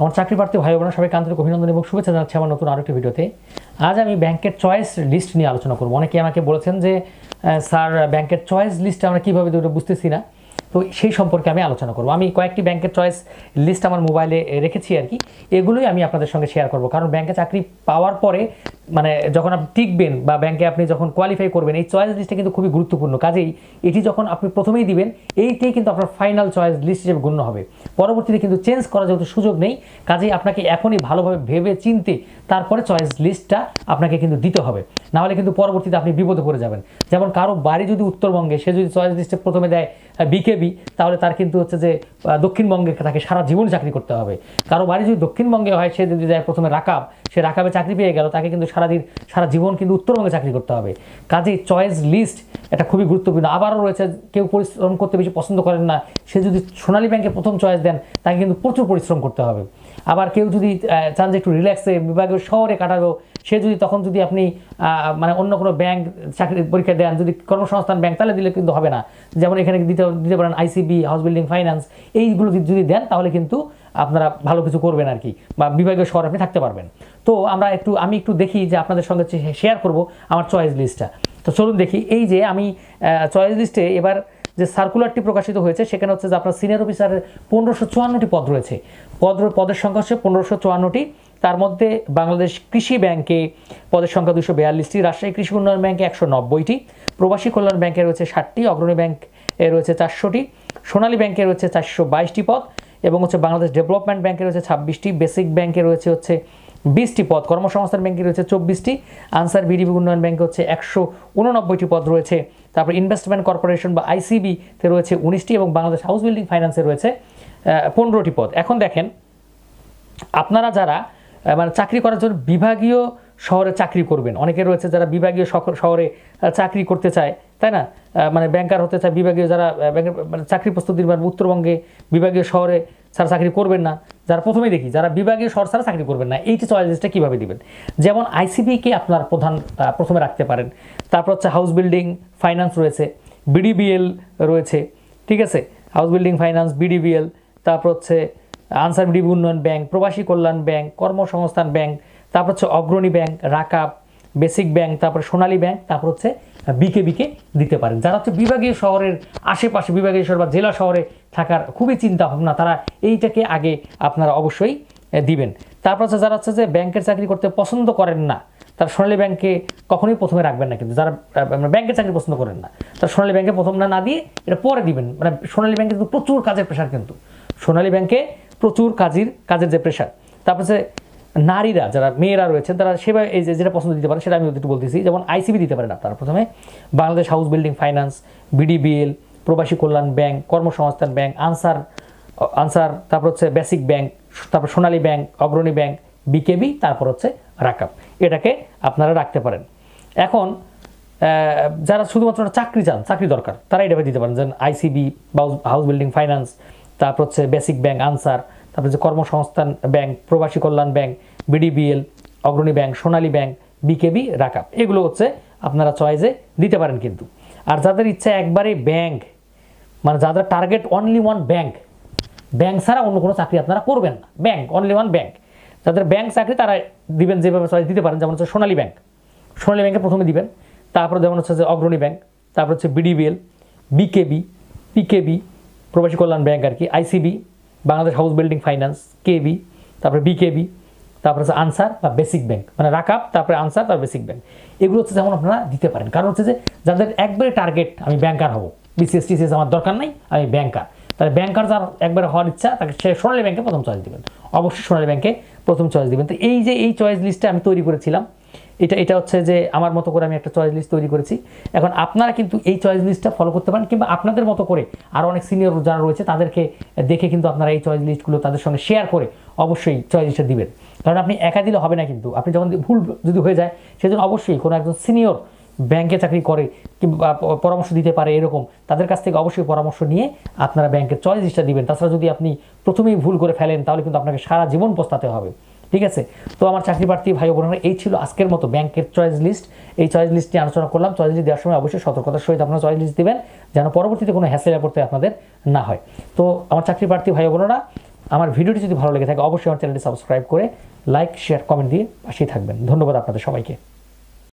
আমার চাকরি প্রার্থী ভাই বোনেরা সবাইকে আন্তরিক অভিনন্দন এবং শুভেচ্ছা জানাচ্ছি আমার নতুন আরেকটি ভিডিওতে। আজ আমি ব্যাংকের চয়েস লিস্ট নিয়ে আলোচনা করব। অনেকে আমাকে বলেছেন যে স্যার ব্যাংকের চয়েস লিস্ট আমরা কীভাবে দেবো বুঝতেছি না, তো সেই সম্পর্কে আমি আলোচনা করব। আমি কয়েকটি ব্যাংকের চয়েস লিস্ট আমার মোবাইলে রেখেছি আর কি, এগুলোই আমি আপনাদের সঙ্গে শেয়ার করব। কারণ ব্যাংকে চাকরি পাওয়ার পরে মানে যখন আপনি টিকবেন বা ব্যাংকে আপনি যখন কোয়ালিফাই করবেন, এই চয়েস লিস্টটা কিন্তু খুবই গুরুত্বপূর্ণ। কাজেই এটি যখন আপনি প্রথমেই দিবেন, এইটাই কিন্তু আপনার ফাইনাল চয়েস লিস্ট হিসেবে গণ্য হবে। পরবর্তীতে কিন্তু চেঞ্জ করার যেহেতু সুযোগ নেই, কাজেই আপনাকে এখনই ভালোভাবে ভেবে চিনতে তারপরে চয়েস লিস্টটা আপনাকে কিন্তু দিতে হবে, নাহলে কিন্তু পরবর্তীতে আপনি বিপদে পড়ে যাবেন। যেমন কারো বাড়ি যদি উত্তরবঙ্গে, সে যদি চয়েস লিস্টে প্রথমে দেয় বিকেবি, তাহলে তার কিন্তু হচ্ছে যে দক্ষিণবঙ্গে তাকে সারা জীবন চাকরি করতে হবে। কারো বাড়ি যদি দক্ষিণবঙ্গে হয়, সে যদি দেয় প্রথমে রাকাব, সে রাকাবে চাকরি পেয়ে গেল, তাকে কিন্তু সারা জীবন কিন্তু উত্তরবঙ্গে চাকরি করতে হবে। কাজেই চয়েস লিস্ট এটা খুবই গুরুত্বপূর্ণ। আবারও রয়েছে কেউ পরিশ্রম করতে বেশি পছন্দ করেন না, সে যদি সোনালী ব্যাংকে প্রথম চয়েস দেন, তাকে কিন্তু প্রচুর পরিশ্রম করতে হবে। আবার কেউ যদি চান যে একটু রিল্যাক্সে বিভাগীয় শহরে কাটাবো, সে যদি তখন যদি আপনি মানে অন্য কোনো ব্যাংক চাকরির পরীক্ষা দেন, যদি কর্মসংস্থান ব্যাংক, তাহলে দিলে কিন্তু হবে না। যেমন এখানে দিতে পারেন আইসিবি, হাউস বিল্ডিং ফাইন্যান্স, এইগুলো যদি দেন তাহলে কিন্তু আপনারা ভালো কিছু করবেন আর কি, বা বিভাগীয় শহরে আপনি থাকতে পারবেন। তো আমি একটু দেখি যে আপনাদের সঙ্গে শেয়ার করব আমার চয়েস লিস্টটা। তো চলুন দেখি। এই যে আমি চয়েস লিস্টে এবার যে সার্কুলারটি প্রকাশিত হয়েছে, সেখানে হচ্ছে যে আপনার সিনিয়র অফিসারের 1554টি পদ রয়েছে। পদের সংখ্যা হচ্ছে 1554টি। তার মধ্যে বাংলাদেশ কৃষি ব্যাংকে পদের সংখ্যা 242টি, রাজশাহী কৃষি উন্নয়ন ব্যাংকে 190টি, প্রবাসী কল্যাণ ব্যাংকে রয়েছে 60টি, অগ্রণী ব্যাংকে রয়েছে 400টি, সোনালী ব্যাংকে রয়েছে 422টি পদ, এবং হচ্ছে বাংলাদেশ ডেভেলপমেন্ট ব্যাংকে রয়েছে 26টি, বেসিক ব্যাংকে রয়েছে 20টি পদ, কর্মসংস্থান ব্যাংকে রয়েছে 24টি, আনসার বিডিবি উন্নয়ন ব্যাংকে হচ্ছে 189টি পদ রয়েছে। তারপর ইনভেস্টমেন্ট কর্পোরেশন বা আইসিবিতে রয়েছে 19টি, এবং বাংলাদেশ হাউস বিল্ডিং ফাইন্যান্সে রয়েছে 15টি পদ। এখন দেখেন, আপনারা যারা মানে চাকরি করার জন্য বিভাগীয় শহরে চাকরি করবেন, অনেকে রয়েছে যারা বিভাগীয় শহরে চাকরি করতে চায়, তাই না? মানে ব্যাংকার হতে চায়, বিভাগীয় যারা মানে চাকরি প্রস্তুতির মানে উত্তরবঙ্গে বিভাগীয় শহরে ছাড়া চাকরি করবেন না, যারা প্রথমেই দেখি যারা বিভাগীয় শহর ছাড়া চাকরি করবেন না, এইটি চয়েস লিস্টটা কীভাবে দিবেন? যেমন আইসিবিকে আপনার প্রথমে রাখতে পারেন। তারপর হচ্ছে হাউস বিল্ডিং ফাইন্যান্স রয়েছে, বিডিবিএল রয়েছে, ঠিক আছে, হাউস বিল্ডিং ফাইন্যান্স, বিডিবিএল, তারপর হচ্ছে আনসার বিডিবি উন্নয়ন ব্যাংক, প্রবাসী কল্যাণ ব্যাংক, কর্মসংস্থান ব্যাংক, তারপর হচ্ছে অগ্রণী ব্যাংক, রাকাব, বেসিক ব্যাংক, তারপর সোনালী ব্যাংক, তারপর হচ্ছে বিকেবিকে দিতে পারেন। যারা হচ্ছে বিভাগীয় শহরের আশেপাশে, বিভাগীয় শহর বা জেলা শহরে থাকার খুবই চিন্তা ভাবনা, তারা এইটাকে আগে আপনারা অবশ্যই দিবেন। তারপর হচ্ছে যারা হচ্ছে যে ব্যাংকের চাকরি করতে পছন্দ করেন না, তারা সোনালী ব্যাংকে কখনোই প্রথমে রাখবেন না। কিন্তু যারা ব্যাংকের চাকরি পছন্দ করেন না, তারা সোনালী ব্যাংকে প্রথম না দিয়ে এটা পরে দিবেন। মানে সোনালী ব্যাংকে কিন্তু প্রচুর কাজের প্রেশার, কিন্তু সোনালী ব্যাংকে প্রচুর কাজের যে প্রেশার। তারপর হচ্ছে নারীরা, যারা মেয়েরা রয়েছেন, তারা সেভাবে এই যেটা পছন্দ দিতে পারে সেটা আমি একটু বলতেছি। যেমন আইসিবি দিতে পারেন আপনারা প্রথমে, Bangladesh house building finance, BDBL, প্রবাসী কল্যাণ ব্যাংক, কর্মসংস্থান ব্যাংক, আনসার, তারপর হচ্ছে বেসিক ব্যাংক, তারপর সোনালী ব্যাংক, অগ্রণী ব্যাংক, বিকেবি, তারপর হচ্ছে রাকাব, এটাকে আপনারা রাখতে পারেন। এখন যারা শুধুমাত্র চাকরি চান, চাকরি দরকার, তারা এটাকে দিতে পারেন। যেমন আইসিবি, হাউস বিল্ডিং ফাইন্যান্স, তারপর হচ্ছে বেসিক ব্যাংক, আনসার, তারপর হচ্ছে কর্মসংস্থান ব্যাংক, প্রবাসী কল্যাণ ব্যাংক, বিডিবিএল, অগ্রণী ব্যাংক, সোনালী ব্যাংক, বিকেবি, রাকাব, এগুলো হচ্ছে আপনারা চয়েসে দিতে পারেন। কিন্তু আর যাদের ইচ্ছা একবারে ব্যাংক, মানে যাদের টার্গেট অনলি ওয়ান ব্যাংক ছাড়া অন্য কোনো চাকরি আপনারা করবেন না, ব্যাংক, অনলি ওয়ান ব্যাংক, যাদের ব্যাংক চাকরি তারা দিবেন যেভাবে চয়েস দিতে পারেন। যেমন হচ্ছে সোনালী ব্যাংকে প্রথমে দিবেন, তারপর যেমন হচ্ছে যে অগ্রণী ব্যাংক, তারপর হচ্ছে বিডিবিএল, বিকেবি, পিকেবি, প্রবাসী কল্যাণ ব্যাংক আর কি, ICB, Bangladesh house building finance, KB, তারপরে বিকেবি, তারপর হচ্ছে আনসার বা বেসিক ব্যাংক, মানে রাকাব, তারপরে আনসার, তারপর বেসিক ব্যাংক, এগুলো হচ্ছে যেমন আপনারা দিতে পারেন। কারণ হচ্ছে যে যাদের একবারে টার্গেট আমি ব্যাংকার হব, বিসিএস টিসিএস আমার দরকার নাই, আমি ব্যাংকার, তাহলে ব্যাংকার যার একবারে হওয়ার ইচ্ছা, তাকে সে সোনালী ব্যাংকে প্রথম চয়েস দেবেন, অবশ্যই সোনালী ব্যাংকে প্রথম চয়েস দেবেন। তো এই চয়েস লিস্টটা আমি তৈরি করেছিলাম, এটা হচ্ছে যে আমার মতো করে আমি একটা চয়েস লিস্ট তৈরি করেছি। এখন আপনারা কিন্তু এই চয়েস লিস্টটা ফলো করতে পারেন, কিংবা আপনাদের মতো করে আরও অনেক সিনিয়র যারা রয়েছে তাদেরকে দেখে কিন্তু আপনারা এই চয়েস লিস্টগুলো তাদের সঙ্গে শেয়ার করে অবশ্যই চয়েস লিস্টটা দিবেন। কারণ আপনি একা দিলে হবে না, কিন্তু আপনি যখন ভুল যদি হয়ে যায়, সেজন্য অবশ্যই কোনো একজন সিনিয়র ব্যাংকে চাকরি করে কিংবা পরামর্শ দিতে পারে, এরকম তাদের কাছ থেকে অবশ্যই পরামর্শ নিয়ে আপনারা ব্যাংকের চয়েস লিস্টটা দিবেন। তাছাড়া যদি আপনি প্রথমেই ভুল করে ফেলেন, তাহলে কিন্তু আপনাকে সারা জীবন পস্তাতে হবে। ঠিক আছে? তো আমার চাকরি প্রার্থী ভাই বোনেরা, এই ছিল আজকের মতো ব্যাংকের চয়েস লিস্ট। এই চয়েস লিস্ট নিয়ে আলোচনা করলাম। চয়েস লিস্ট দেওয়ার সময় অবশ্যই সতর্কতার সহিত আপনারা চয়েস লিস্ট দিবেন, যেন পরবর্তীতে কোনো হ্যাসেলে পড়তে আপনাদের না হয়। তো আমার চাকরি প্রার্থী ভাই বোনেরা, আমার ভিডিওটি যদি ভালো লেগে থাকে অবশ্যই আমার চ্যানেলটি সাবস্ক্রাইব করে লাইক শেয়ার কমেন্ট দিয়ে পাশেই থাকবেন। ধন্যবাদ আপনাদের সবাইকে।